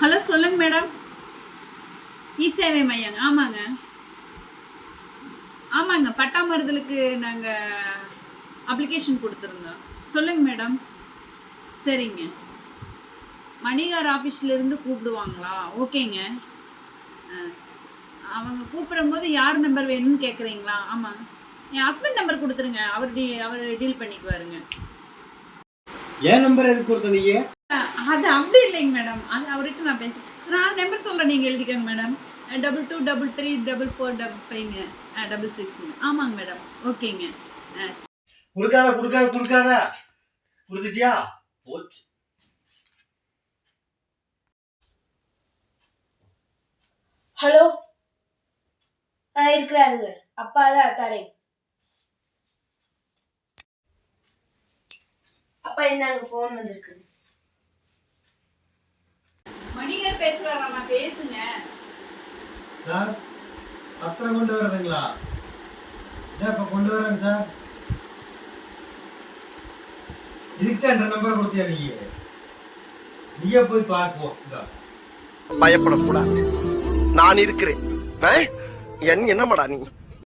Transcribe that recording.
Hello சொல்லுங்க madam. இ-சேவை மையம். ஆமாங்க ஆமாங்க, பட்டாமருதலுக்கு நாங்கள் அப்ளிகேஷன் கொடுத்துருந்தோம். சொல்லுங்க மேடம். சரிங்க, மணிகார் ஆஃபீஸ்லேருந்து கூப்பிடுவாங்களா? ஓகேங்க. அவங்க கூப்பிடும்போது யார் நம்பர் வேணும்னு கேட்குறீங்களா? ஆமாங்க, என் ஹஸ்பண்ட் நம்பர் கொடுத்துருங்க, அவர் டீல் பண்ணிக்குவாருங்க. ஏன் நம்பர் எதுக்கு கொடுத்த நீ? அது அப்படி இல்லைங்க மேடம், அது அவர்கிட்ட நான் பேசுகிறேன். நான் நம்பர் சொல்ல நீங்கள் எழுதிக்கோங்க மேடம். 22335556. ஆமாங்க மேடம். ஓகேங்க. கொடுக்காத கொடுத்துட்டியா? போச்சு. ஹலோ, இருக்கிறாருங்க. அப்பா தான் தரேன். அப்பா என்னங்க ஃபோன் வந்திருக்கு. மணிகர் பேசுறாராமா, பேசுங்க. சார், பத்திரம் கொண்டு வரதுங்களா? இப்ப கொண்டு வரேங்க சார். இதுக்கு தான் நம்பர் கொடுத்தியா? நீயே போய் பார்ப்போம். பயப்படக்கூடாது, நான் இருக்கிறேன். என்னமாடா நீ?